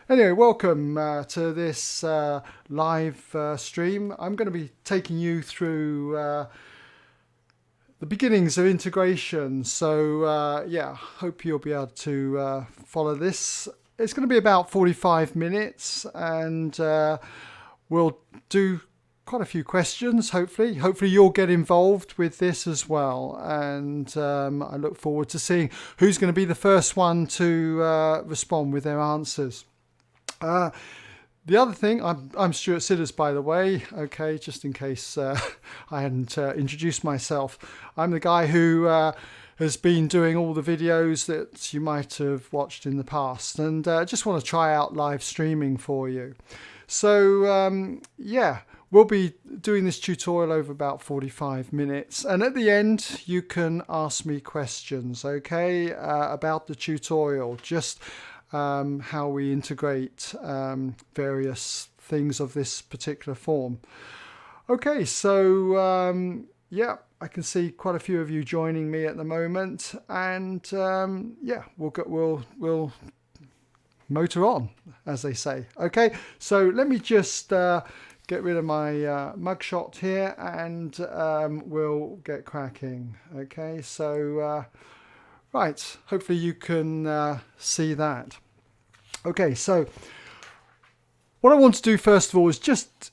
Anyway, welcome to this live stream. I'm going to be taking you through the beginnings of integration. So yeah, hope you'll be able to follow this. It's going to be about 45 minutes and we'll do quite a few questions, hopefully. Hopefully you'll get involved with this as well. And I look forward to seeing who's going to be the first one to respond with their answers. The other thing, I'm Stuart Sidders, by the way, okay, just in case I hadn't introduced myself. I'm the guy who has been doing all the videos that you might have watched in the past, and just want to try out live streaming for you. So yeah, we'll be doing this tutorial over about 45 minutes, and at the end you can ask me questions, okay, about the tutorial, just how we integrate various things of this particular form. Okay, so yeah, I can see quite a few of you joining me at the moment, and yeah, we'll motor on, as they say. Okay, so let me just get rid of my mugshot here, and we'll get cracking. Okay, so right, hopefully you can see that. Okay, so what I want to do first of all is just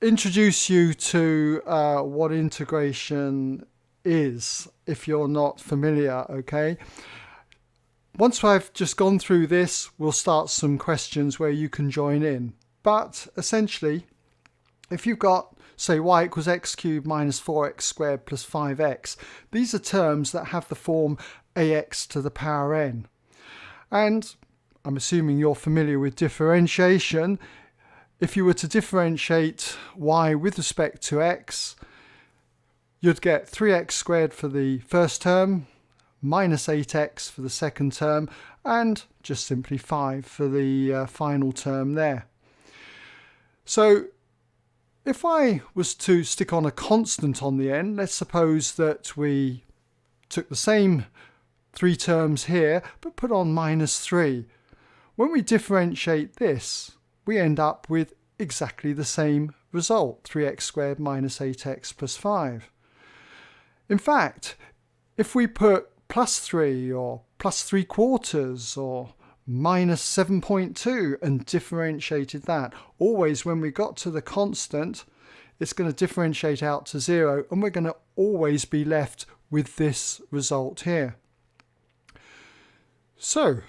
introduce you to what integration is, if you're not familiar, okay? Once I've just gone through this, we'll start some questions where you can join in. But essentially, if you've got, say, y equals x cubed minus 4x squared plus 5x, these are terms that have the form ax to the power n. And I'm assuming you're familiar with differentiation. If you were to differentiate y with respect to x, you'd get 3x squared for the first term, minus 8x for the second term, and just simply 5 for the final term there. So if I was to stick on a constant on the end, let's suppose that we took the same three terms here, but put on minus 3. When we differentiate this, we end up with exactly the same result, 3x squared minus 8x plus 5. In fact, if we put plus 3 or plus 3/4 or minus 7.2 and differentiated that, always when we got to the constant, it's going to differentiate out to 0, and we're going to always be left with this result here. So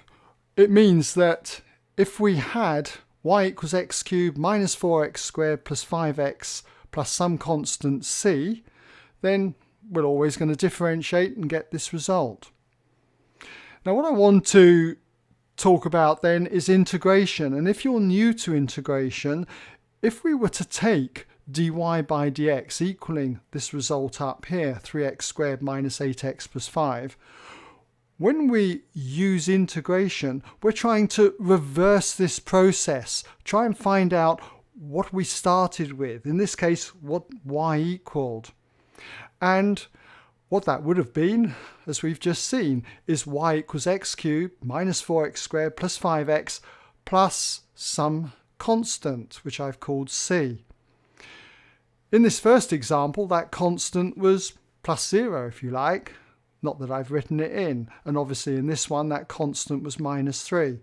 it means that if we had y equals x cubed minus 4x squared plus 5x plus some constant c, then we're always going to differentiate and get this result. Now what I want to talk about then is integration. And if you're new to integration, if we were to take dy by dx equaling this result up here, 3x squared minus 8x plus 5, when we use integration, we're trying to reverse this process, try and find out what we started with, in this case what y equaled. And what that would have been, as we've just seen, is y equals x cubed minus 4x squared plus 5x plus some constant, which I've called c. In this first example, that constant was plus 0, if you like. Not that I've written it in. And obviously in this one, that constant was minus 3.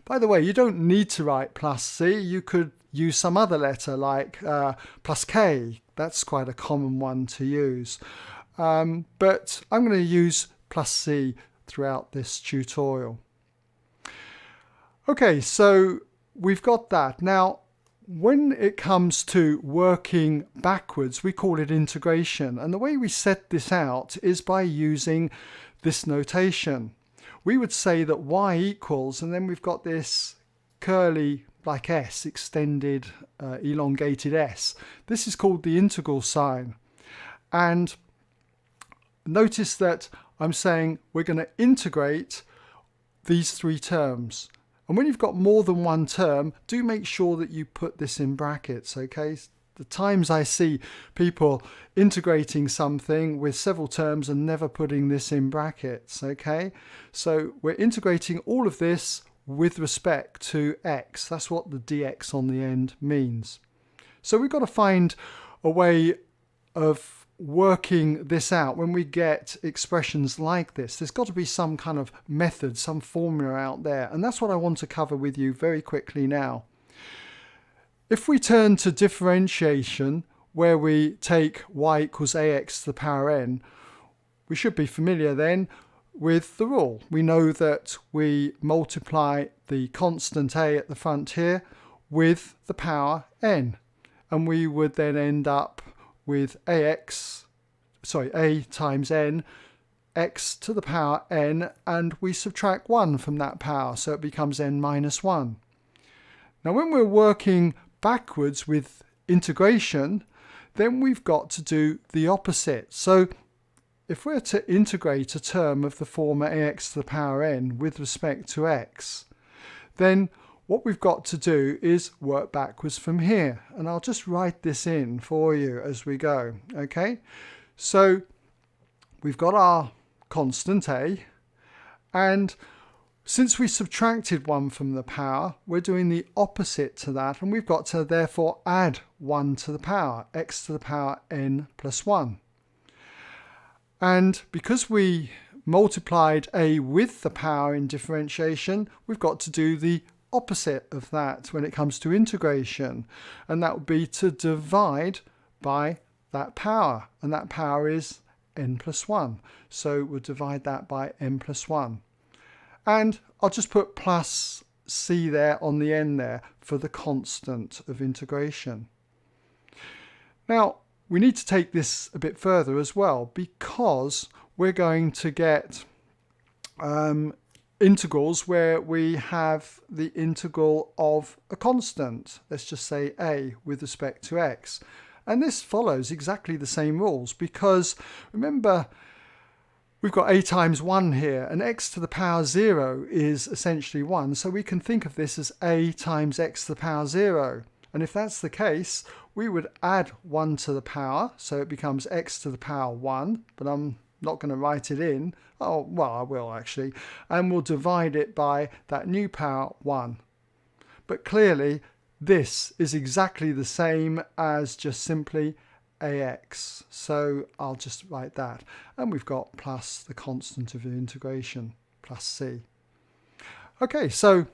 By the way, you don't need to write plus c. You could use some other letter like plus k. That's quite a common one to use. But I'm going to use plus c throughout this tutorial. Okay, so we've got that. Now, when it comes to working backwards, we call it integration. And the way we set this out is by using this notation. We would say that y equals, and then we've got this curly like s, extended, elongated s. This is called the integral sign. And notice that I'm saying we're going to integrate these three terms. And when you've got more than one term, do make sure that you put this in brackets, okay? The times I see people integrating something with several terms and never putting this in brackets, okay? So we're integrating all of this with respect to x. That's what the dx on the end means. So we've got to find a way of working this out when we get expressions like this. There's got to be some kind of method, some formula out there, and that's what I want to cover with you very quickly now. If we turn to differentiation, where we take y equals ax to the power n, we should be familiar then with the rule. We know that we multiply the constant a at the front here with the power n, and we would then end up with a times n, x to the power n, and we subtract 1 from that power, so it becomes n minus 1. Now when we're working backwards with integration, then we've got to do the opposite. So if we're to integrate a term of the form ax to the power n with respect to x, then what we've got to do is work backwards from here. And I'll just write this in for you as we go. Okay, so we've got our constant a, and since we subtracted 1 from the power, we're doing the opposite to that, and we've got to therefore add 1 to the power, x to the power n plus 1. And because we multiplied a with the power in differentiation, we've got to do the opposite of that when it comes to integration, and that would be to divide by that power, and that power is n plus 1. So we'll divide that by n plus 1. And I'll just put plus c there on the end there for the constant of integration. Now, we need to take this a bit further as well, because we're going to get integrals where we have the integral of a constant. Let's just say a with respect to x. And this follows exactly the same rules, because remember, we've got a times 1 here, and x to the power 0 is essentially 1, so we can think of this as a times x to the power 0. And if that's the case, we would add 1 to the power, so it becomes x to the power 1, but I'm not going to write it in. Oh, well, I will actually. And we'll divide it by that new power 1. But clearly, this is exactly the same as just simply ax, so I'll just write that, and we've got plus the constant of the integration plus c. Okay, so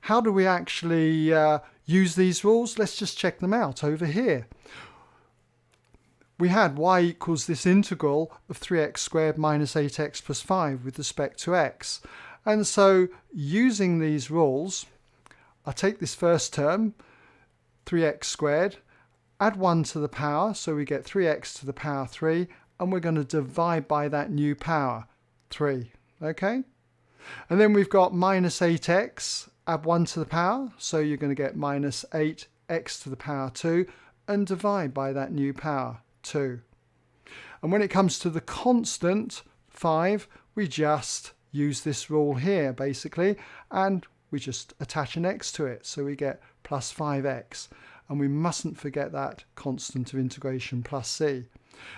how do we actually use these rules? Let's just check them out over here. We had y equals this integral of 3x squared minus 8x plus 5 with respect to x, and so using these rules, I take this first term, 3x squared, add 1 to the power, so we get 3x to the power 3, and we're going to divide by that new power, 3. Okay? And then we've got minus 8x, add 1 to the power, so you're going to get minus 8x to the power 2, and divide by that new power, 2. And when it comes to the constant, 5, we just use this rule here, basically, and we just attach an x to it, so we get plus 5x. And we mustn't forget that constant of integration plus c.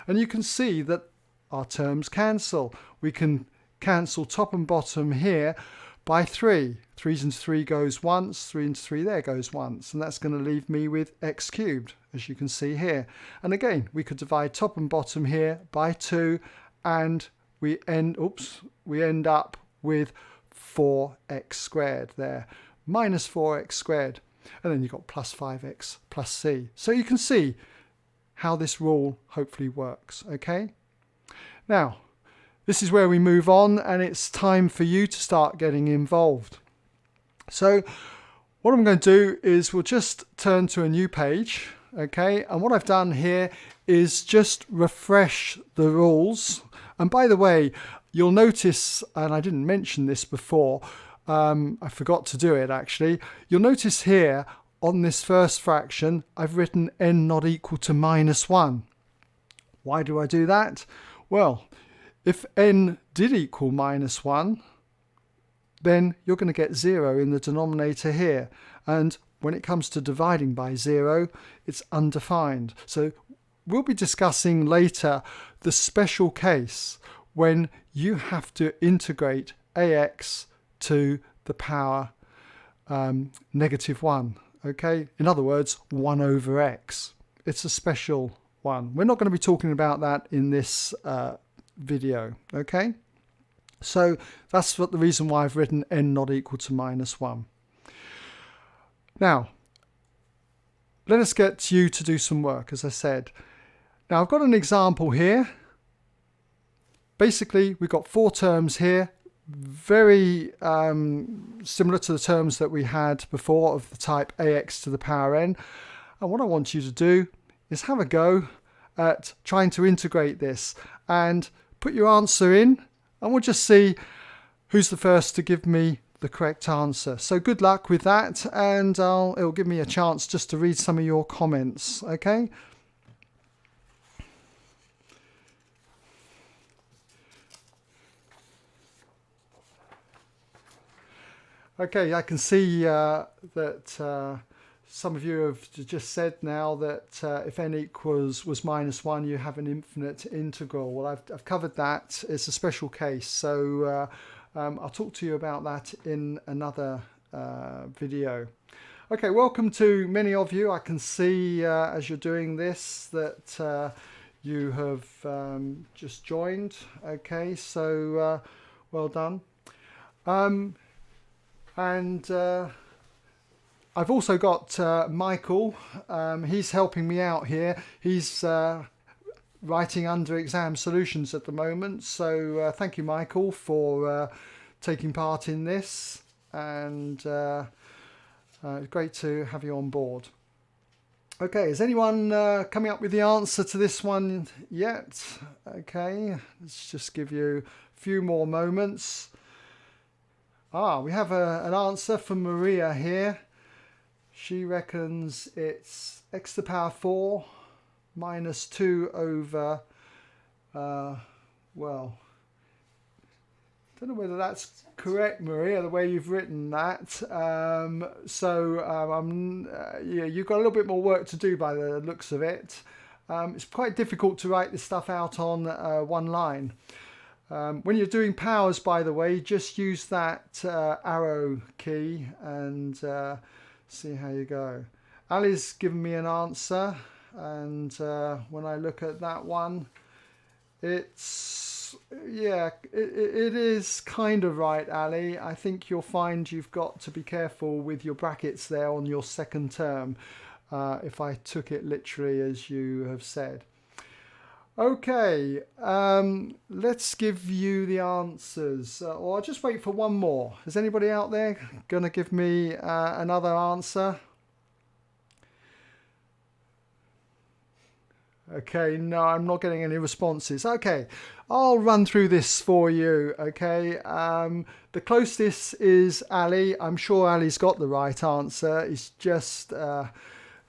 And you can see that our terms cancel. We can cancel top and bottom here by 3. 3 into 3 goes once, 3 into 3 there goes once, and that's going to leave me with x cubed, as you can see here. And again, we could divide top and bottom here by 2, and we end up with 4x squared there, minus 4x squared. And then you've got plus 5x plus c. So you can see how this rule hopefully works, okay? Now, this is where we move on, and it's time for you to start getting involved. So what I'm going to do is we'll just turn to a new page, okay? And what I've done here is just refresh the rules. And by the way, you'll notice, and I didn't mention this before, I forgot to do it actually. You'll notice here on this first fraction, I've written n not equal to minus 1. Why do I do that? Well, if n did equal minus 1, then you're going to get 0 in the denominator here. And when it comes to dividing by 0, it's undefined. So we'll be discussing later the special case when you have to integrate ax to the power -1. Okay, in other words, 1 over x. It's a special one. We're not going to be talking about that in this video. Okay, so that's what the reason why I've written n not equal to -1. Now, let us get you to do some work, as I said. Now, I've got an example here. Basically, we've got 4 terms here, very similar to the terms that we had before of the type ax to the power n. And what I want you to do is have a go at trying to integrate this and put your answer in, and we'll just see who's the first to give me the correct answer. So good luck with that, and it'll give me a chance just to read some of your comments. Okay. Okay, I can see that some of you have just said now that if n was -1, you have an infinite integral. Well, I've covered that. It's a special case, so I'll talk to you about that in another video. Okay, welcome to many of you. I can see as you're doing this that you have just joined. Okay, so well done. And I've also got Michael. He's helping me out here. He's writing under ExamSolutions at the moment. So thank you, Michael, for taking part in this. And it's great to have you on board. Okay, is anyone coming up with the answer to this one yet? Okay, let's just give you a few more moments. We have an answer from Maria here. She reckons it's x to the power 4 minus 2 over, well, don't know whether that's correct, Maria, the way you've written that. Yeah, you've got a little bit more work to do by the looks of it. It's quite difficult to write this stuff out on one line. When you're doing powers, by the way, just use that arrow key and see how you go. Ali's given me an answer, and when I look at that one, it's, yeah, it is kind of right, Ali. I think you'll find you've got to be careful with your brackets there on your second term, if I took it literally as you have said. Okay, let's give you the answers, or I'll just wait for one more. Is anybody out there going to give me another answer? Okay, no, I'm not getting any responses. Okay, I'll run through this for you. Okay, the closest is Ali. I'm sure Ali's got the right answer. It's just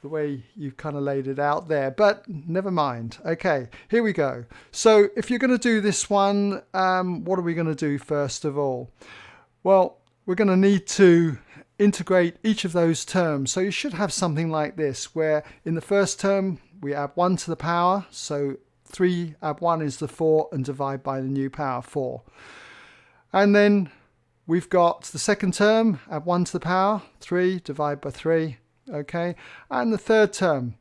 the way you've kind of laid it out there, but never mind. Okay, here we go. So if you're going to do this one, what are we going to do first of all? Well, we're going to need to integrate each of those terms. So you should have something like this, where in the first term we add 1 to the power, so 3 add 1 is the 4, and divide by the new power 4. And then we've got the second term, add 1 to the power, 3, divide by 3. Okay, and the third term,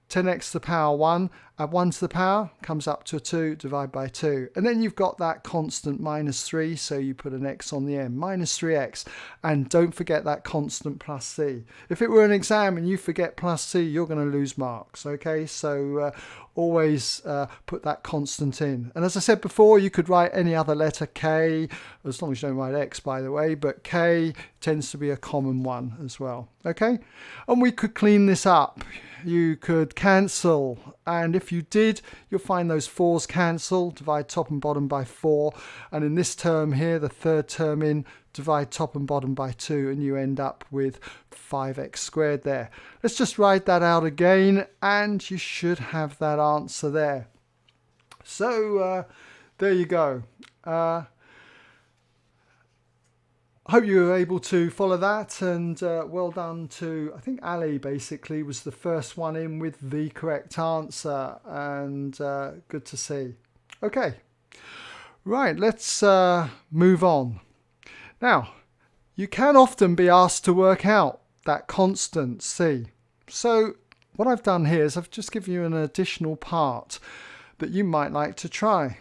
10x to the power 1, add 1 to the power, comes up to a 2, divide by 2. And then you've got that constant -3, so you put an x on the end, -3x. And don't forget that constant plus c. If it were an exam and you forget plus c, you're going to lose marks. Okay, so always put that constant in. And as I said before, you could write any other letter, k, as long as you don't write x, by the way, but k tends to be a common one as well. Okay, and we could clean this up. You could cancel, and if you did, you'll find those 4's cancel, divide top and bottom by 4, and in this term here, the third term in, divide top and bottom by 2, and you end up with 5x squared there. Let's just write that out again, and you should have that answer there. So there you go. I hope you were able to follow that, and well done to, I think Ali basically was the first one in with the correct answer, and good to see. Okay, right, let's move on. Now, you can often be asked to work out that constant c. So what I've done here is I've just given you an additional part that you might like to try.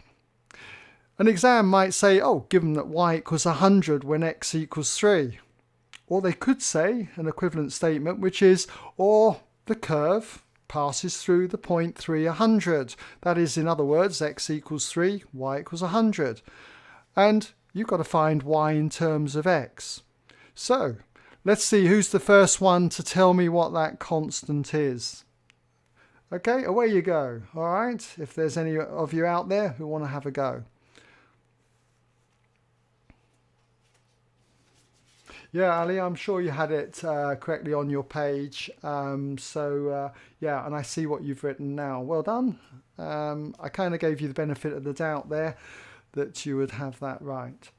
An exam might say, oh, given that y equals 100 when x equals 3. Or they could say an equivalent statement, which is, or the curve passes through the point 3, 100. That is, in other words, x equals 3, y equals 100. And you've got to find y in terms of x. So let's see who's the first one to tell me what that constant is. Okay, away you go. All right, if there's any of you out there who want to have a go. Yeah, Ali, I'm sure you had it correctly on your page. Yeah, and I see what you've written now. Well done. I kind of gave you the benefit of the doubt there that you would have that right.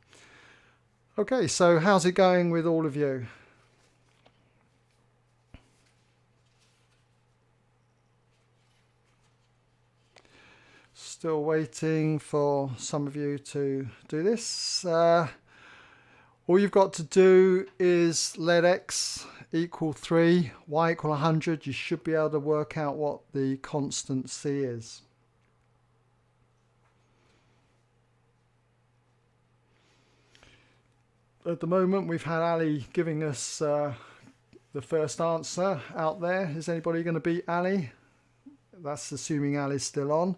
Okay, so how's it going with all of you? Still waiting for some of you to do this. All you've got to do is let x equal 3, y equal 100. You should be able to work out what the constant c is. At the moment, we've had Ali giving us the first answer out there. Is anybody going to beat Ali? That's assuming Ali's still on.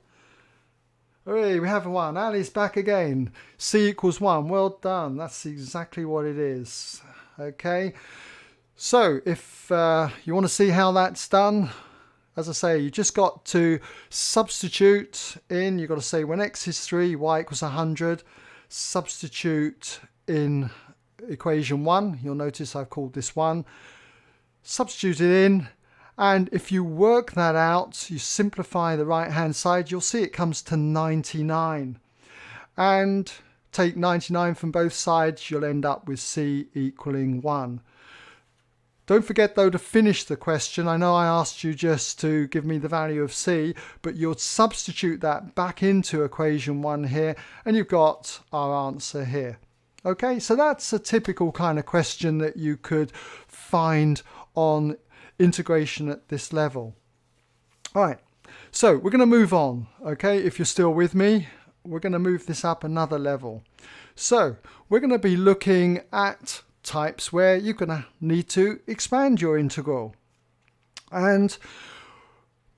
Hooray, we have one. Ali's back again. C equals 1. Well done. That's exactly what it is. Okay. So if you want to see how that's done, as I say, you just got to substitute in. You've got to say when x is 3, y equals 100. Substitute in equation 1. You'll notice I've called this 1. Substitute it in. And if you work that out, you simplify the right-hand side, you'll see it comes to 99. And take 99 from both sides, you'll end up with c equaling 1. Don't forget, though, to finish the question. I know I asked you just to give me the value of c, but you'll substitute that back into equation 1 here, and you've got our answer here. Okay, so that's a typical kind of question that you could find on integration at this level. All right, so we're going to move on. Okay, if you're still with me, we're going to move this up another level. So we're going to be looking at types where you're going to need to expand your integral. And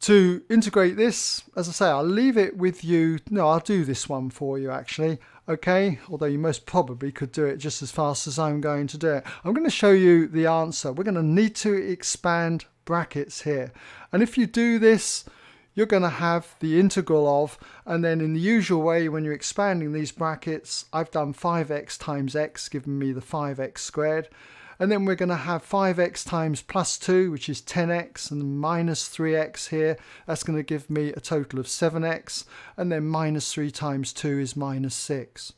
to integrate this, as I say, I'll leave it with you. No, I'll do this one for you actually. Okay, although you most probably could do it just as fast as I'm going to do it. I'm going to show you the answer. We're going to need to expand brackets here. And if you do this, you're going to have the integral of, and then in the usual way when you're expanding these brackets, I've done 5x times x, giving me the 5x squared. And then we're going to have 5x times plus 2, which is 10x, and minus 3x here. That's going to give me a total of 7x. And then minus 3 times 2 is minus 6.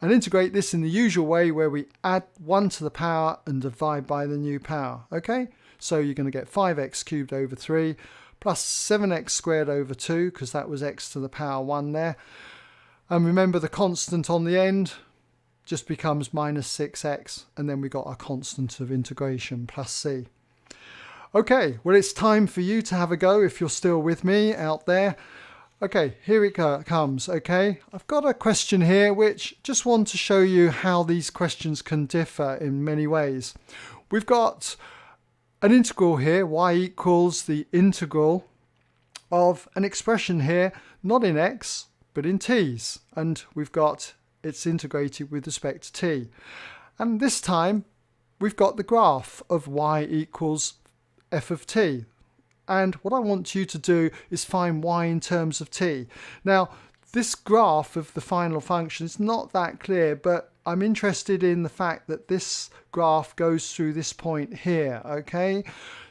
And integrate this in the usual way where we add 1 to the power and divide by the new power. Okay? So you're going to get 5x cubed over 3 plus 7x squared over 2, because that was x to the power 1 there. And remember the constant on the end just becomes minus 6x, and then we got our constant of integration plus c. Okay, well, it's time for you to have a go if you're still with me out there. Okay, here it comes. Okay, I've got a question here which just want to show you how these questions can differ in many ways. We've got an integral here, y equals the integral of an expression here, not in x, but in t's, and we've got it's integrated with respect to t. And this time we've got the graph of y equals f of t. And what I want you to do is find y in terms of t. Now, this graph of the final function is not that clear, but I'm interested in the fact that this graph goes through this point here, okay?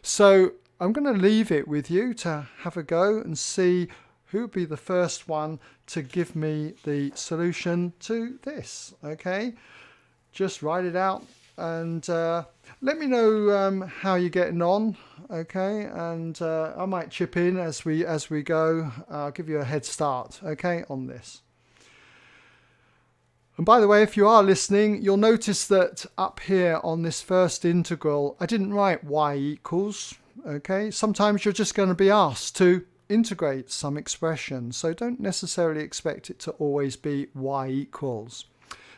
So I'm going to leave it with you to have a go and see who would be the first one to give me the solution to this, okay? Just write it out and let me know how you're getting on, okay? And I might chip in as we go. I'll give you a head start, okay, on this. And by the way, if you are listening, you'll notice that up here on this first integral, I didn't write y equals. Okay, sometimes you're just going to be asked to integrate some expression, so don't necessarily expect it to always be y equals.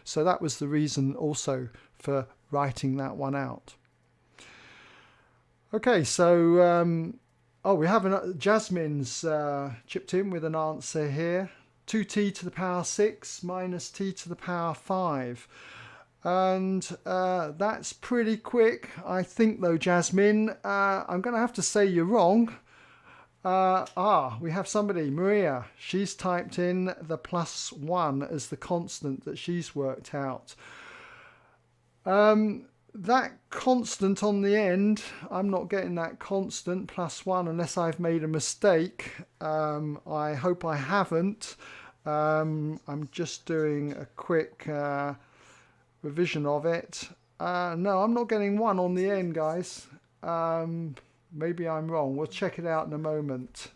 So that was the reason also for writing that one out. Okay, so we have Jasmine's chipped in with an answer here. 2t to the power 6 minus t to the power 5. And that's pretty quick, I think, though, Jasmine. I'm going to have to say you're wrong. We have somebody, Maria. She's typed in the +1 as the constant that she's worked out. That constant on the end, I'm not getting that constant +1 unless I've made a mistake. I hope I haven't. I'm just doing a quick revision of it. No, I'm not getting 1 on the end, guys. Maybe I'm wrong. We'll check it out in a moment.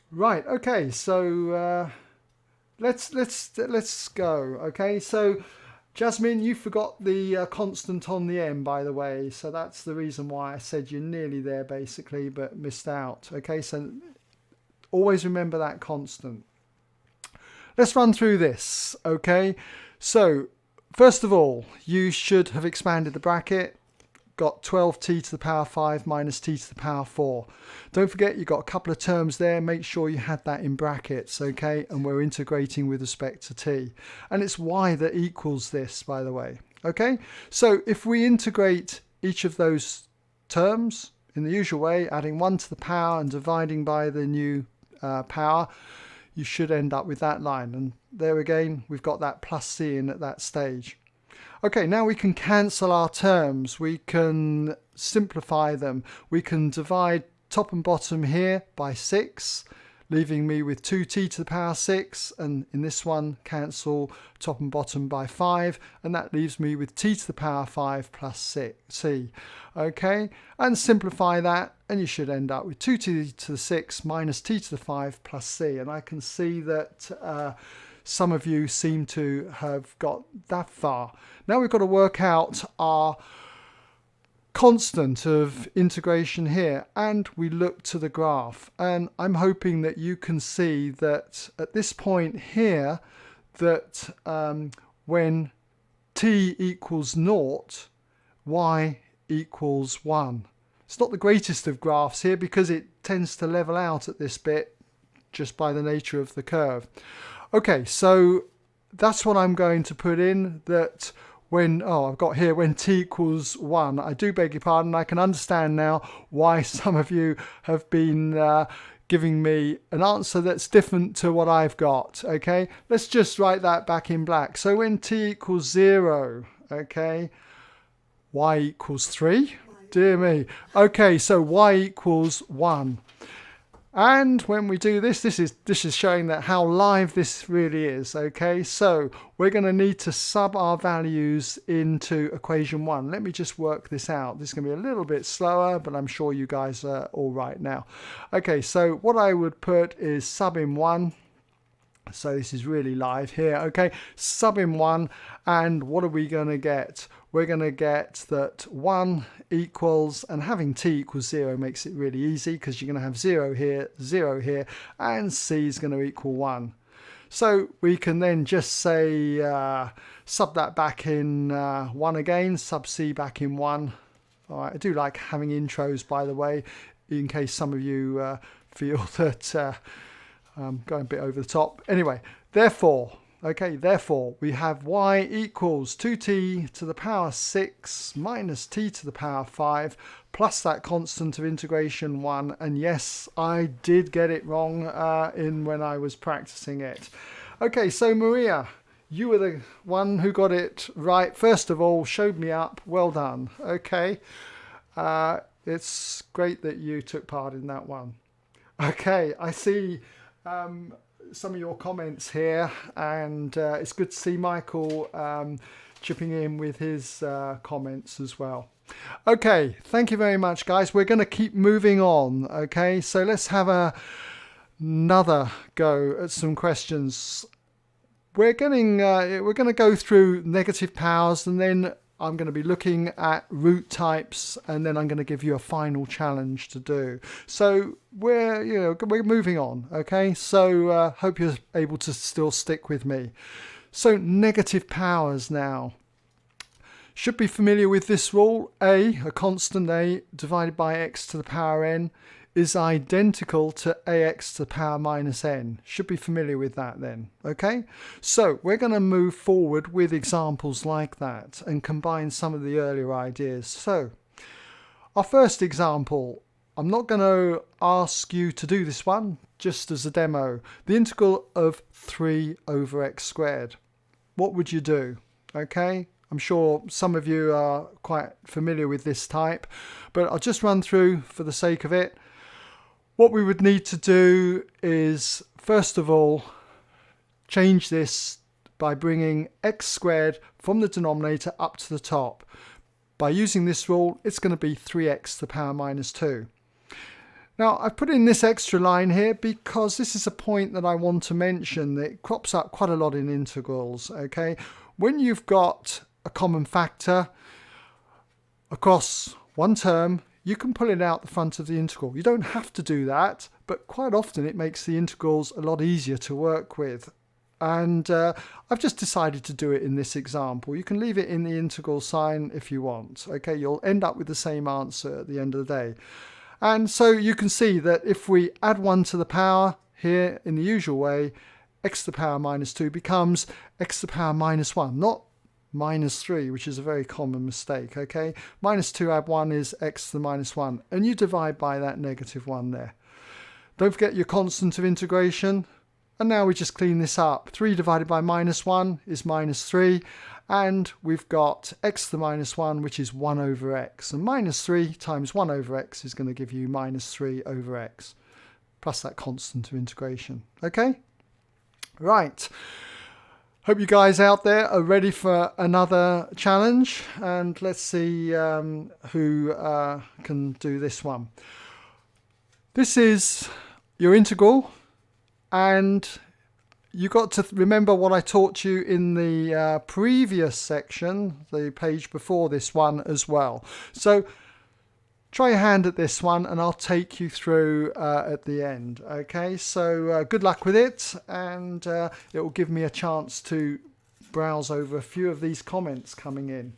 Right. Okay. So let's go. Okay. So Jasmine, you forgot the constant on the end, by the way. So that's the reason why I said you're nearly there, basically, but missed out. Okay. So always remember that constant. Let's run through this. Okay. So first of all, you should have expanded the bracket. Got 12t to the power 5 minus t to the power 4. Don't forget, you've got a couple of terms there. Make sure you had that in brackets, okay? And we're integrating with respect to t. And it's y that equals this, by the way, okay? So if we integrate each of those terms in the usual way, adding 1 to the power and dividing by the new power, you should end up with that line. And there again, we've got that plus c in at that stage. Okay, now we can cancel our terms. We can simplify them. We can divide top and bottom here by 6, leaving me with 2t to the power 6. And in this one, cancel top and bottom by 5. And that leaves me with t to the power 5 plus c. Okay, and simplify that. And you should end up with 2t to the 6 minus t to the 5 plus c. And I can see that some of you seem to have got that far. Now we've got to work out our constant of integration here, and we look to the graph. And I'm hoping that you can see that at this point here, that when t equals 0, y equals 1. It's not the greatest of graphs here because it tends to level out at this bit just by the nature of the curve. Okay, so that's what I'm going to put in, that when, I've got here when t equals 1. I do beg your pardon. I can understand now why some of you have been giving me an answer that's different to what I've got. Okay, let's just write that back in black. So when t equals 0, okay, y equals 3. Dear me. Okay, so y equals 1. And when we do this, this is showing that how live this really is. Okay, so we're going to need to sub our values into equation 1. Let me just work this out. This is going to be a little bit slower, but I'm sure you guys are all right now. Okay, so what I would put is sub in 1. So this is really live here. Okay, sub in 1, and what are we going to get? We're going to get that 1 equals, and having t equals 0 makes it really easy because you're going to have 0 here, and c is going to equal 1. So we can then just say sub that back in 1 again, sub c back in 1. All right, I do like having intros, by the way, in case some of you feel that going a bit over the top. Anyway, therefore we have y equals 2t to the power 6 minus t to the power 5 plus that constant of integration 1. And yes, I did get it wrong when I was practicing it. Okay, so Maria, you were the one who got it right. First of all, showed me up. Well done. Okay, it's great that you took part in that one. Okay, I see some of your comments here, and it's good to see Michael chipping in with his comments as well. Okay, thank you very much, guys. We're going to keep moving on. Okay, so let's have another go at some questions. we're going to go through negative powers, and then I'm going to be looking at root types, and then I'm going to give you a final challenge to do. So we're moving on, okay? So hope you're able to still stick with me. So negative powers now. Should be familiar with this rule. A constant a divided by x to the power n is identical to ax to the power minus n. Should be familiar with that then, okay? So we're going to move forward with examples like that and combine some of the earlier ideas. So our first example, I'm not going to ask you to do this one, just as a demo. The integral of 3 over x squared. What would you do? Okay, I'm sure some of you are quite familiar with this type, but I'll just run through for the sake of it. What we would need to do is, first of all, change this by bringing x squared from the denominator up to the top. By using this rule, it's going to be 3x to the power minus 2. Now, I've put in this extra line here because this is a point that I want to mention that crops up quite a lot in integrals, okay? When you've got a common factor across one term, you can pull it out the front of the integral. You don't have to do that, but quite often it makes the integrals a lot easier to work with. And I've just decided to do it in this example. You can leave it in the integral sign if you want, okay? You'll end up with the same answer at the end of the day. And so you can see that if we add 1 to the power here in the usual way, x to the power minus 2 becomes x to the power minus 1, not minus 3, which is a very common mistake, okay? Minus 2 add 1 is x to the minus 1, and you divide by that negative 1 there. Don't forget your constant of integration. And now we just clean this up. 3 divided by minus 1 is minus 3. And we've got x to the minus 1, which is 1 over x. And minus 3 times 1 over x is going to give you minus 3 over x, plus that constant of integration. Okay? Right. Hope you guys out there are ready for another challenge. And let's see who can do this one. This is your integral. And you got to remember what I taught you in the previous section, the page before this one as well. So try your hand at this one and I'll take you through at the end. Okay, so good luck with it, and it will give me a chance to browse over a few of these comments coming in.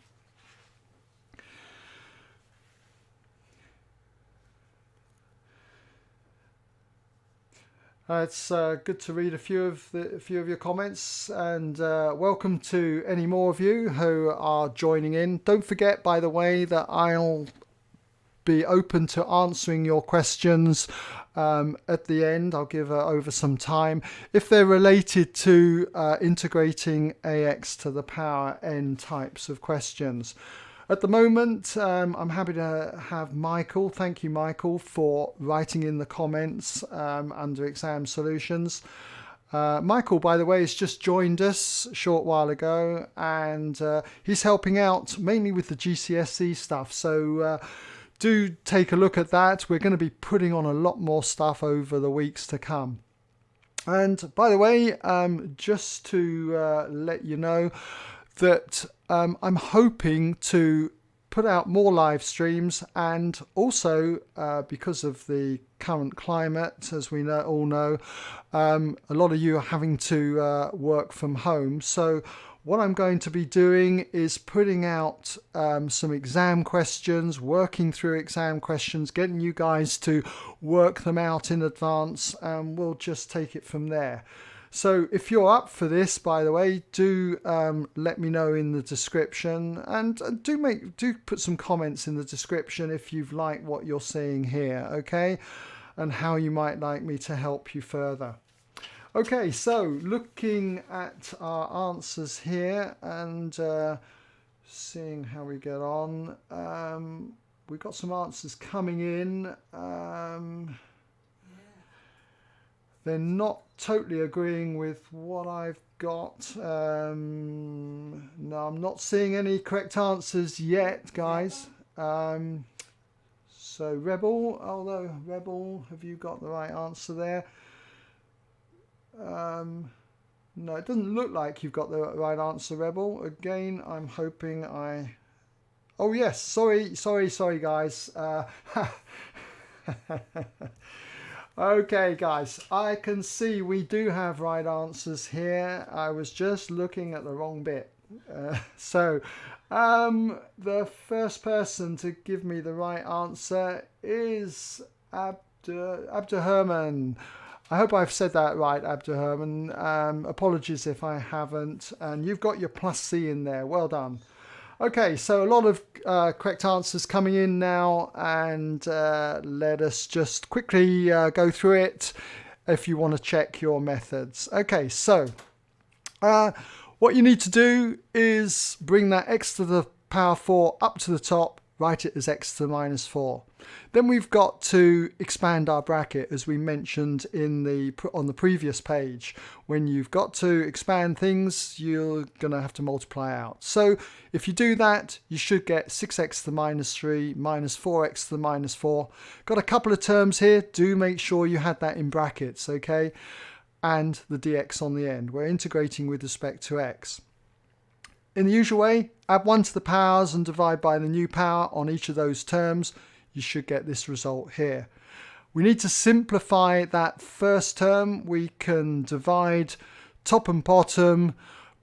It's good to read a few of your comments, and welcome to any more of you who are joining in. Don't forget, by the way, that I'll be open to answering your questions at the end. I'll give over some time if they're related to integrating ax to the power n types of questions. At the moment, I'm happy to have Michael. Thank you, Michael, for writing in the comments under ExamSolutions. Michael, by the way, has just joined us a short while ago, and he's helping out mainly with the GCSE stuff. So do take a look at that. We're going to be putting on a lot more stuff over the weeks to come. And by the way, just to let you know that I'm hoping to put out more live streams, and also because of the current climate, as we all know, a lot of you are having to work from home. So what I'm going to be doing is putting out some exam questions, working through exam questions, getting you guys to work them out in advance, and we'll just take it from there. So if you're up for this, by the way, do let me know in the description, and do put some comments in the description if you've liked what you're seeing here, okay, and how you might like me to help you further. Okay, so looking at our answers here and seeing how we get on, we've got some answers coming in. They're not totally agreeing with what I've got. No, I'm not seeing any correct answers yet, guys. So Rebel, although Rebel, have you got the right answer there? No, it doesn't look like you've got the right answer, Rebel. Again, I'm hoping I... Oh, yes. Sorry, guys. Okay, guys. I can see we do have right answers here. I was just looking at the wrong bit. The first person to give me the right answer is Abdurrahman. I hope I've said that right, Abdurrahman. Apologies if I haven't. And you've got your plus C in there. Well done. Okay, so a lot of correct answers coming in now, and let us just quickly go through it if you want to check your methods. Okay, so what you need to do is bring that x to the power 4 up to the top, write it as x to the minus 4. Then we've got to expand our bracket, as we mentioned on the previous page. When you've got to expand things, you're going to have to multiply out. So if you do that, you should get 6x to the minus 3 minus 4x to the minus 4. Got a couple of terms here. Do make sure you had that in brackets, okay? And the dx on the end. We're integrating with respect to x. In the usual way, add 1 to the powers and divide by the new power on each of those terms. You should get this result here. We need to simplify that first term. We can divide top and bottom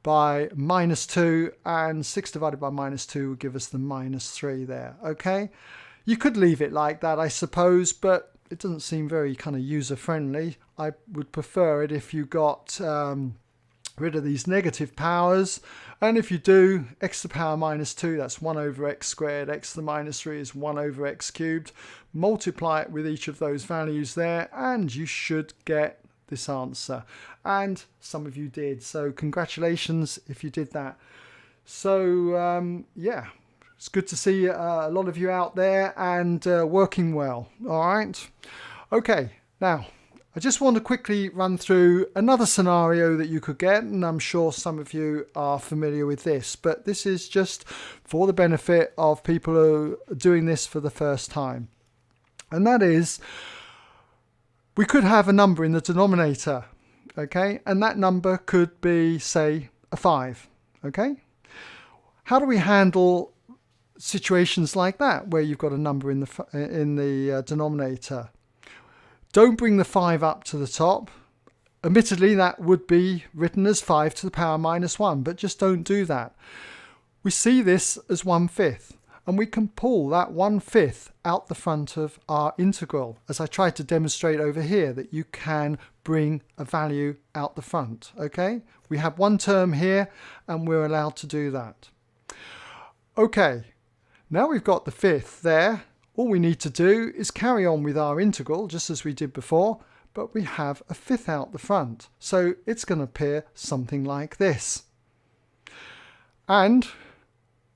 by minus 2, and 6 divided by minus 2 will give us the minus 3 there. Okay, you could leave it like that, I suppose, but it doesn't seem very kind of user friendly. I would prefer it if you got rid of these negative powers, and if you do, x to the power minus 2, that's 1 over x squared, x to the minus 3 is 1 over x cubed. Multiply it with each of those values there, and you should get this answer. And some of you did, so congratulations if you did that. So yeah, it's good to see a lot of you out there and working well. All right, okay, now I just want to quickly run through another scenario that you could get, and I'm sure some of you are familiar with this, but this is just for the benefit of people who are doing this for the first time. And that is, we could have a number in the denominator, okay? And that number could be, say, a 5, okay? How do we handle situations like that, where you've got a number in the denominator? Don't bring the 5 up to the top. Admittedly, that would be written as 5 to the power minus 1, but just don't do that. We see this as 1/5, and we can pull that 1/5 out the front of our integral, as I tried to demonstrate over here, that you can bring a value out the front. Okay, we have one term here, and we're allowed to do that. Okay, now we've got the 5th there. All we need to do is carry on with our integral, just as we did before, but we have a 5th out the front. So it's going to appear something like this. And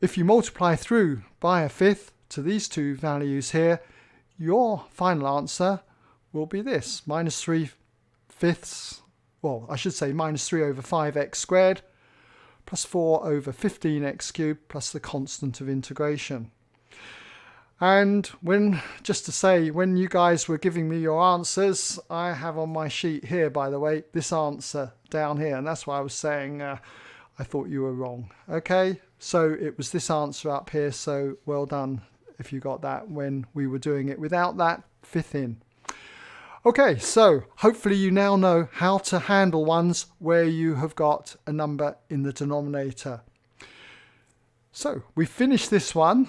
if you multiply through by a 5th to these two values here, your final answer will be this, minus 3/5, well, I should say minus 3 over 5x squared, plus 4 over 15x cubed, plus the constant of integration. And just to say, when you guys were giving me your answers, I have on my sheet here, by the way, this answer down here. And that's why I was saying I thought you were wrong. Okay, so it was this answer up here. So well done if you got that when we were doing it without that 5th in. Okay, so hopefully you now know how to handle ones where you have got a number in the denominator. So we finished this one.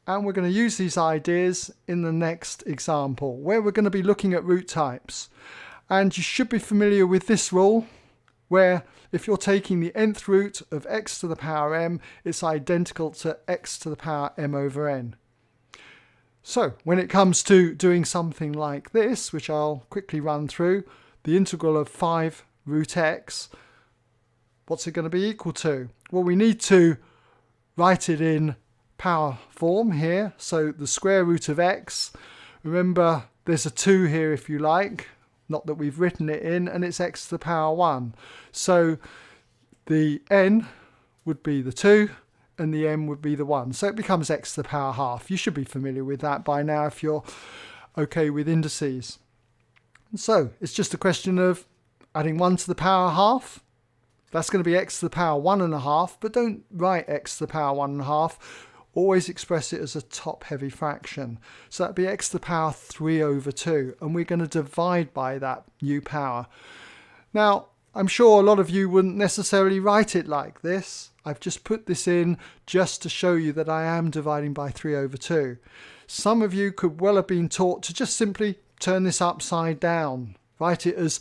And we're going to use these ideas in the next example, where we're going to be looking at root types. And you should be familiar with this rule, where if you're taking the nth root of x to the power m, it's identical to x to the power m over n. So when it comes to doing something like this, which I'll quickly run through, the integral of 5 root x, what's it going to be equal to? Well, we need to write it in power form here, so the square root of x, remember there's a 2 here if you like, not that we've written it in, and it's x to the power 1, so the n would be the 2 and the m would be the 1, so it becomes x to the power half. You should be familiar with that by now if you're okay with indices. And so it's just a question of adding 1 to the power half That's going to be x to the power 1.5, but don't write x to the power 1.5. Always express it as a top-heavy fraction. So that'd be x to the power 3/2, and we're going to divide by that new power. Now, I'm sure a lot of you wouldn't necessarily write it like this. I've just put this in just to show you that I am dividing by 3/2. Some of you could well have been taught to just simply turn this upside down. Write it as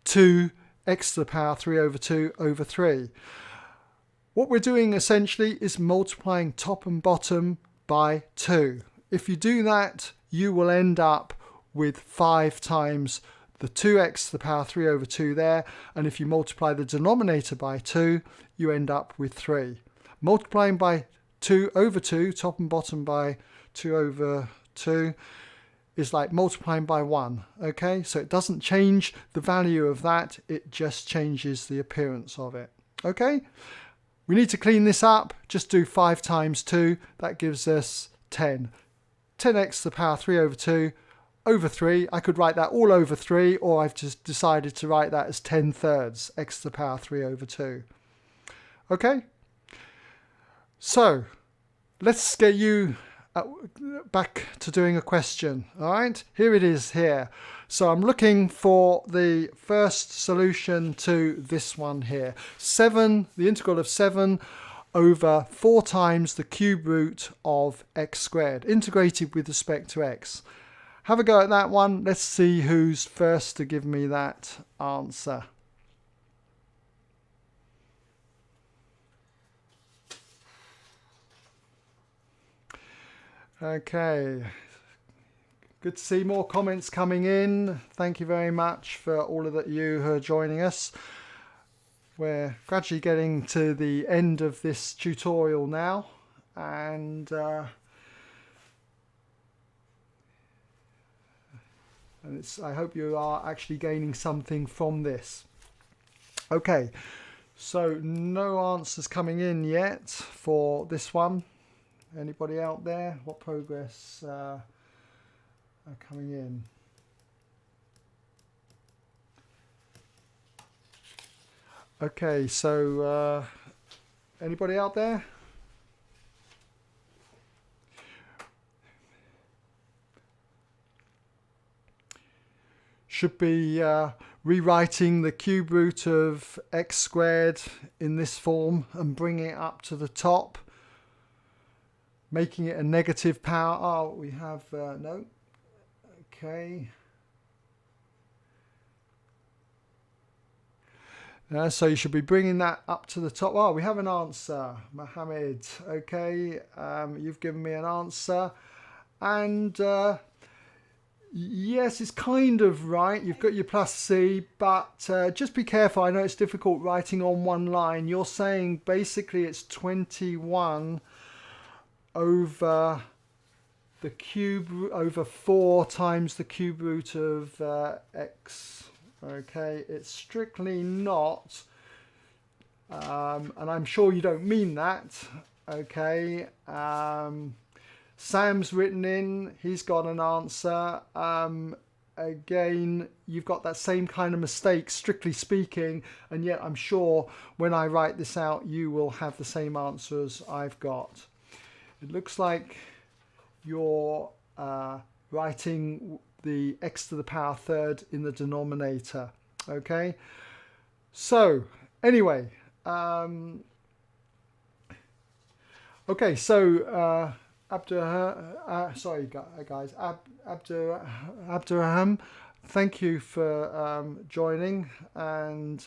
2x to the power 3/2 over 3. What we're doing essentially is multiplying top and bottom by 2. If you do that, you will end up with 5 times the 2x to the power 3/2 there, and if you multiply the denominator by 2, you end up with 3. Multiplying by 2/2, top and bottom by 2/2, is like multiplying by 1, okay? So it doesn't change the value of that, it just changes the appearance of it, okay? We need to clean this up. Just do 5 times 2. That gives us 10. 10x to the power 3/2 over 3. I could write that all over 3, or I've just decided to write that as 10/3 x to the power 3/2. Okay? So, let's get you back to doing a question. All right? Here it is here. So I'm looking for the first solution to this one here. 7, the integral of 7 over 4 times the cube root of x squared, integrated with respect to x. Have a go at that one. Let's see who's first to give me that answer. Okay. Good to see more comments coming in. Thank you very much for all of you who are joining us. We're gradually getting to the end of this tutorial now, and I hope you are actually gaining something from this. Okay, so no answers coming in yet for this one. Anybody out there? What progress are coming in? Okay, so anybody out there? Should be rewriting the cube root of x squared in this form and bringing it up to the top, making it a negative power. Oh, we have no. Okay. So you should be bringing that up to the top. Oh, we have an answer, Mohammed. Okay, you've given me an answer, and yes, it's kind of right. You've got your plus C, but just be careful. I know it's difficult writing on one line. You're saying basically it's 21 over the cube over 4 times the cube root of x. Okay, it's strictly not, and I'm sure you don't mean that. Okay, Sam's written in, he's got an answer. Again, you've got that same kind of mistake, strictly speaking, and yet I'm sure when I write this out, you will have the same answer as I've got. It looks like you're writing the x to the power third in the denominator. Okay, so anyway, okay, so sorry guys, Abdurraham, thank you for joining, and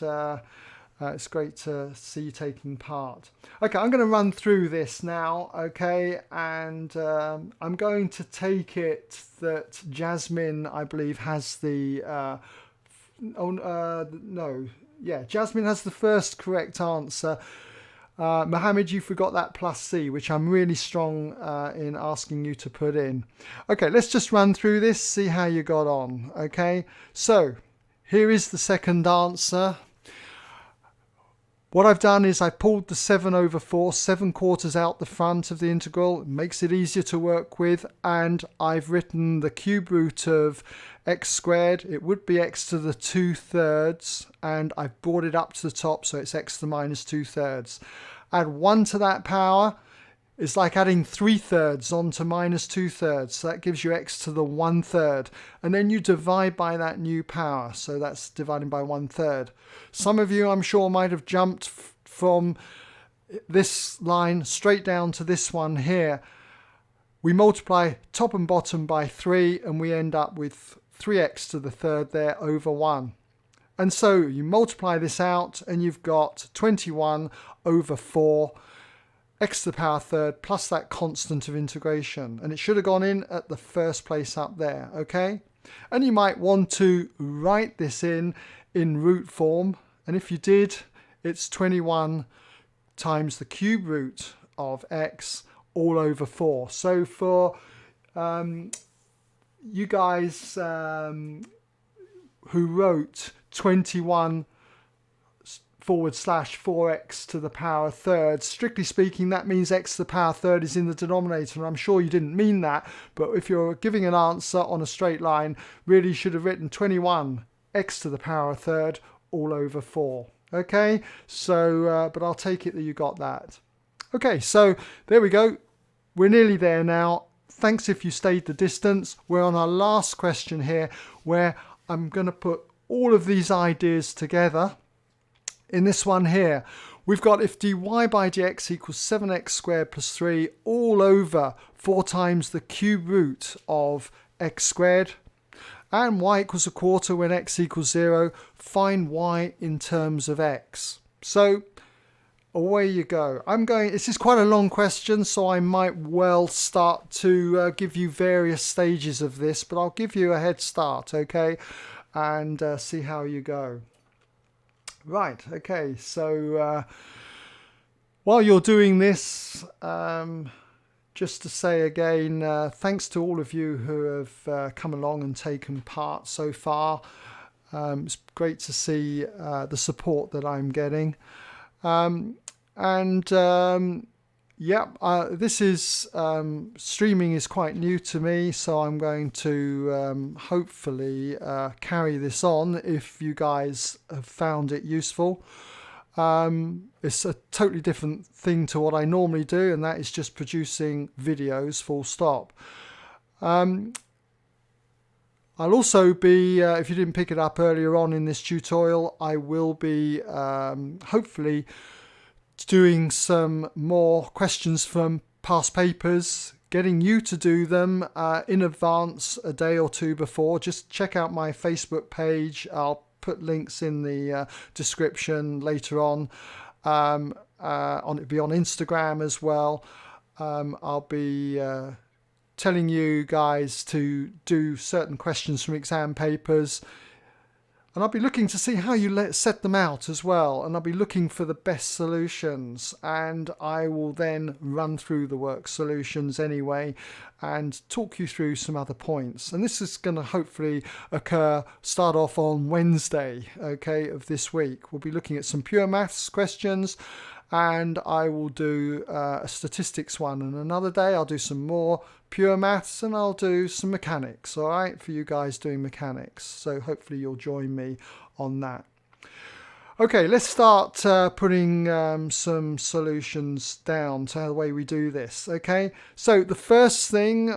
it's great to see you taking part. Okay, I'm going to run through this now, okay, and I'm going to take it that Jasmine, I believe, has the Jasmine has the first correct answer. Mohammed, you forgot that plus C, which I'm really strong in asking you to put in. Okay, let's just run through this, see how you got on. Okay, so here is the second answer. What I've done is I pulled the 7/4, 7/4 out the front of the integral. It makes it easier to work with, and I've written the cube root of x squared. It would be x to the 2/3, and I've brought it up to the top, so it's x to the minus 2/3. Add 1 to that power. It's like adding 3/3 onto minus 2/3, so that gives you x to the 1/3, and then you divide by that new power, so that's dividing by 1/3. Some of you, I'm sure, might have jumped from this line straight down to this one here. We multiply top and bottom by 3, and we end up with 3x to the 3rd there over 1. And so you multiply this out, and you've got 21/4 x to the power 3rd plus that constant of integration, and it should have gone in at the first place up there, okay? And you might want to write this in root form, and if you did, it's 21 times the cube root of x all over 4. So for you guys who wrote 21/4x to the power 3rd. Strictly speaking, that means x to the power 3rd is in the denominator, and I'm sure you didn't mean that, but if you're giving an answer on a straight line, really should have written 21 x to the power 3rd all over 4. Okay, so but I'll take it that you got that. Okay, so there we go. We're nearly there now. Thanks if you stayed the distance. We're on our last question here, where I'm going to put all of these ideas together. In this one here, we've got if dy by dx equals 7x squared plus 3 all over 4 times the cube root of x squared, and y equals 1/4 when x equals 0, find y in terms of x. So away you go. This is quite a long question, so I might well start to give you various stages of this, but I'll give you a head start, okay, and see how you go. Right, okay, so while you're doing this, just to say again, thanks to all of you who have come along and taken part so far. It's great to see the support that I'm getting. This is streaming is quite new to me, so I'm going to hopefully carry this on if you guys have found it useful. It's a totally different thing to what I normally do, and that is just producing videos full stop. I'll also be, if you didn't pick it up earlier on in this tutorial, I will be hopefully doing some more questions from past papers, getting you to do them in advance a day or two before. Just check out my Facebook page. I'll put links in the description later on. It'll be on Instagram as well. I'll be telling you guys to do certain questions from exam papers, and I'll be looking to see how you set them out as well, and I'll be looking for the best solutions, and I will then run through the work solutions anyway and talk you through some other points. And this is going to hopefully start off on Wednesday, okay, of this week. We'll be looking at some pure maths questions, and I will do a statistics one, and another day I'll do some more pure maths, and I'll do some mechanics, all right, for you guys doing mechanics. So hopefully you'll join me on that. Okay, let's start putting some solutions down to the way we do this. Okay, so the first thing,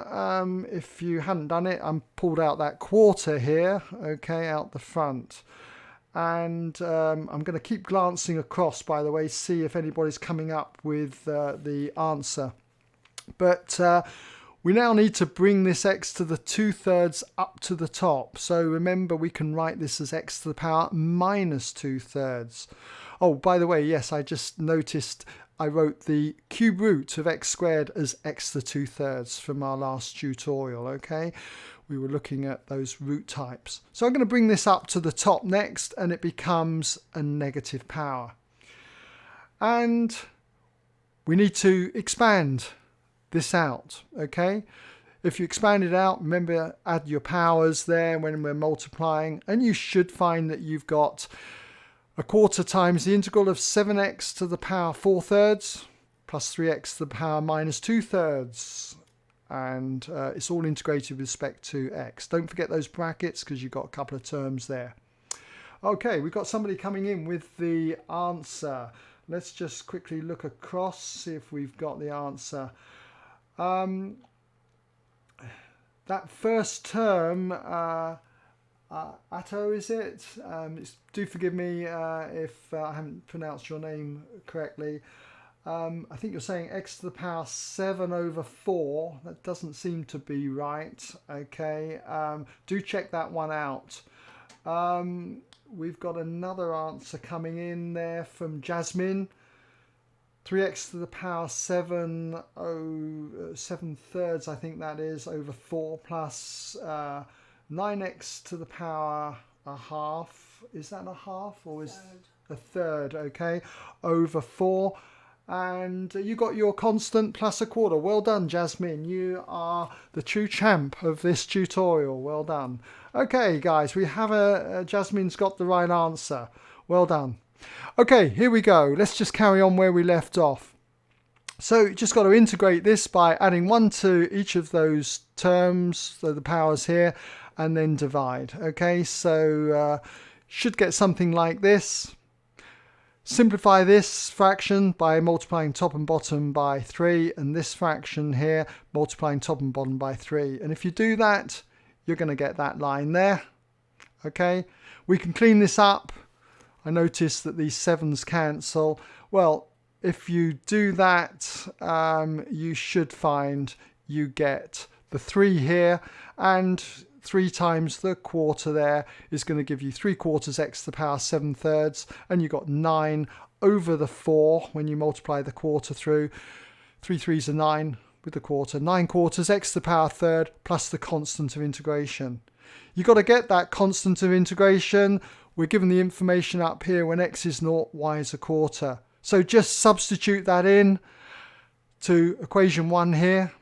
if you hadn't done it, I'm pulled out that quarter here, okay, out the front. And I'm going to keep glancing across, by the way, see if anybody's coming up with the answer. But we now need to bring this x to the 2/3 up to the top. So remember, we can write this as x to the power minus 2/3. Oh, by the way, yes, I just noticed I wrote the cube root of x squared as x to the 2/3 from our last tutorial, okay? We were looking at those root types. So I'm going to bring this up to the top next, and it becomes a negative power. And we need to expand this out, okay? If you expand it out, remember, add your powers there when we're multiplying, and you should find that you've got a quarter times the integral of 7x to the power 4/3 plus 3x to the power minus 2/3. And it's all integrated with respect to x. Don't forget those brackets because you've got a couple of terms there. Okay, we've got somebody coming in with the answer. Let's just quickly look across, see if we've got the answer. That first term, Atto, is it? Do forgive me if I haven't pronounced your name correctly. I think you're saying x to the power 7/4. That doesn't seem to be right. Okay, do check that one out. We've got another answer coming in there from Jasmine. 3x to the power 7/3, I think that is, over 4 plus 9x to the power 1/2. Is that 1/2 or is a third? Okay, over 4. And you got your constant plus 1/4. Well done, Jasmine. You are the true champ of this tutorial. Well done. Okay, guys, we have Jasmine's got the right answer. Well done. Okay, here we go. Let's just carry on where we left off. So you just got to integrate this by adding 1 to each of those terms, so the powers here, and then divide. Okay, so should get something like this. Simplify this fraction by multiplying top and bottom by 3, and this fraction here multiplying top and bottom by 3. And if you do that, you're going to get that line there. Okay, we can clean this up. I notice that these 7s cancel. Well, if you do that, you should find you get the 3 here, and 3 times the quarter there is going to give you 3/4 x to the power 7/3, and you got 9 over the 4 when you multiply the quarter through. 3 3s are 9 with the quarter. 9/4 x to the power 1/3 plus the constant of integration. You've got to get that constant of integration. We're given the information up here when x is 0, y is 1/4. So just substitute that in to equation 1 here.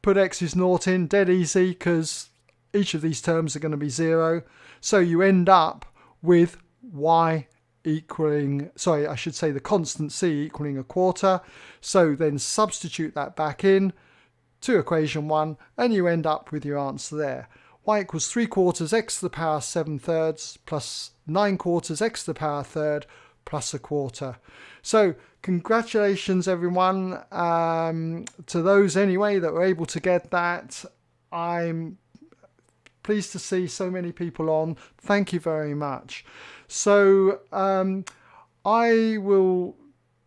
Put x is 0 in, dead easy, because each of these terms are going to be 0. So you end up with y equaling, sorry, I should say the constant c equaling 1/4. So then substitute that back in to equation 1, and you end up with your answer there. Y equals 3/4 x to the power 7/3 plus 9/4 x to the power 1/3 plus 1/4. So congratulations everyone, to those anyway that were able to get that. I'm pleased to see so many people on. Thank you very much. So I will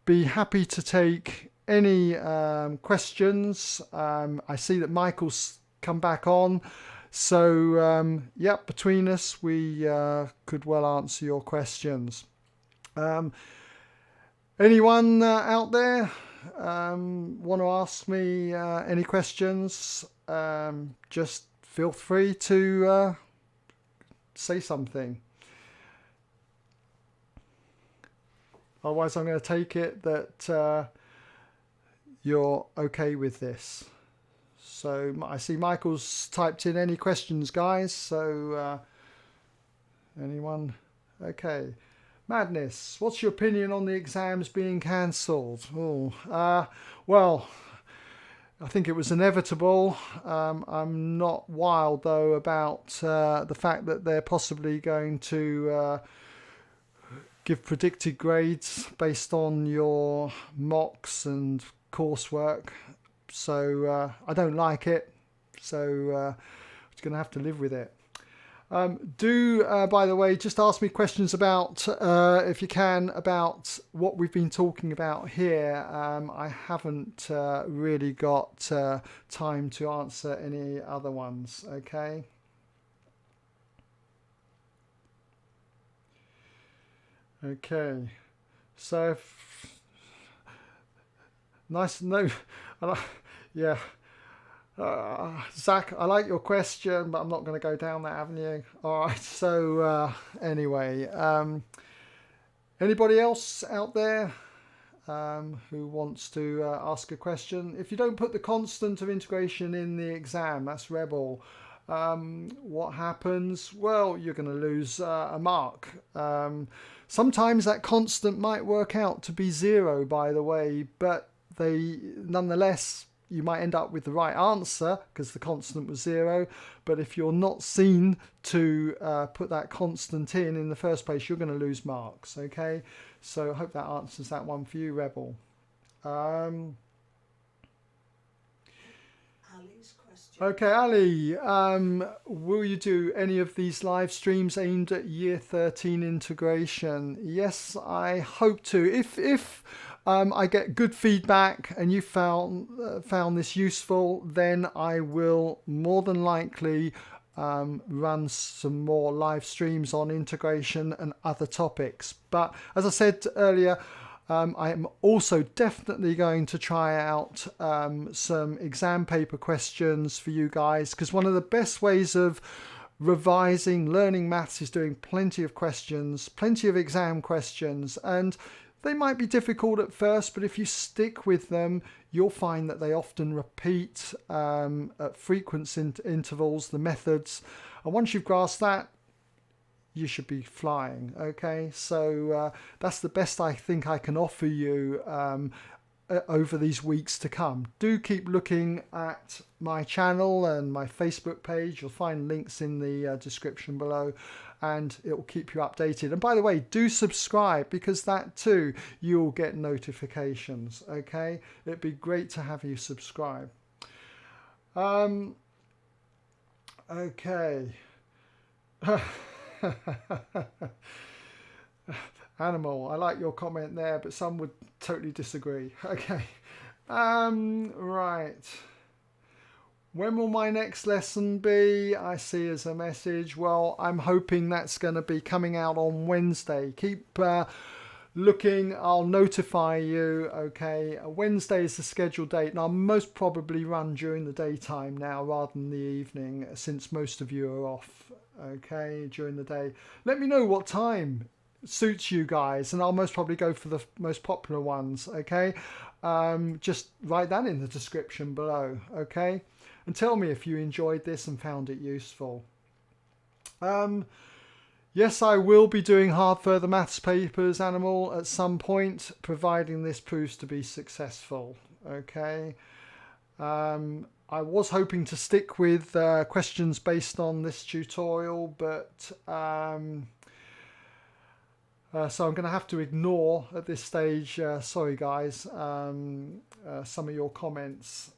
be happy to take any questions. I see that Michael's come back on. So yep, between us we could well answer your questions. Anyone out there want to ask me any questions? Just feel free to say something. Otherwise, I'm going to take it that you're okay with this. So I see Michael's typed in any questions, guys. So anyone? Okay. Madness. What's your opinion on the exams being cancelled? Oh, well, I think it was inevitable. I'm not wild though about the fact that they're possibly going to give predicted grades based on your mocks and coursework. So I don't like it. So I'm just going to have to live with it. By the way, just ask me questions about, if you can, about what we've been talking about here. I haven't really got time to answer any other ones, okay? Okay, so nice, no, yeah. Zach, I like your question, but I'm not going to go down that avenue. All right, so anyway, anybody else out there who wants to ask a question? If you don't put the constant of integration in the exam, that's rebel. what happens? Well, you're going to lose a mark. Sometimes that constant might work out to be 0, by the way, but nonetheless, you might end up with the right answer because the constant was 0. But if you're not seen to put that constant in the first place, you're going to lose marks. Okay, so I hope that answers that one for you, Rebel. Okay, Ali, will you do any of these live streams aimed at Year 13 integration? Yes, I hope to. If I get good feedback and you found this useful, then I will more than likely run some more live streams on integration and other topics. But as I said earlier, I am also definitely going to try out some exam paper questions for you guys, because one of the best ways of revising, learning maths is doing plenty of questions, plenty of exam questions, and they might be difficult at first, but if you stick with them, you'll find that they often repeat at frequent intervals, the methods, and once you've grasped that, you should be flying. Okay, so that's the best I think I can offer you over these weeks to come. Do keep looking at my channel and my Facebook page. You'll find links in the description below, and it will keep you updated. And by the way, do subscribe, because that too, you'll get notifications. Okay, it'd be great to have you subscribe. Okay. Animal, I like your comment there, but some would totally disagree. Okay. Right. When will my next lesson be? I see as a message. Well, I'm hoping that's going to be coming out on Wednesday. Keep looking. I'll notify you. Okay. Wednesday is the scheduled date, and I'll most probably run during the daytime now rather than the evening, since most of you are off. Okay, during the day. Let me know what time suits you guys, and I'll most probably go for the most popular ones. Okay, just write that in the description below. Okay, and tell me if you enjoyed this and found it useful. Yes, I will be doing hard further maths papers, Animal, at some point, providing this proves to be successful. Okay. I was hoping to stick with questions based on this tutorial, but so I'm going to have to ignore at this stage, sorry guys, some of your comments.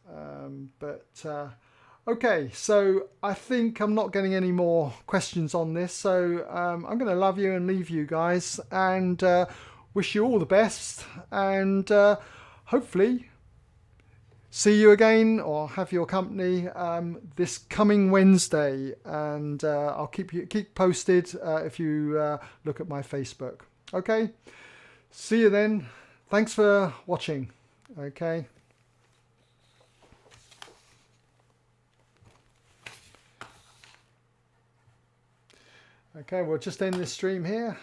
Okay, so I think I'm not getting any more questions on this, so I'm going to love you and leave you guys, and wish you all the best, and hopefully see you again, or have your company this coming Wednesday, and I'll keep posted if you look at my Facebook. Okay, see you then. Thanks for watching. Okay. Okay, we'll just end this stream here.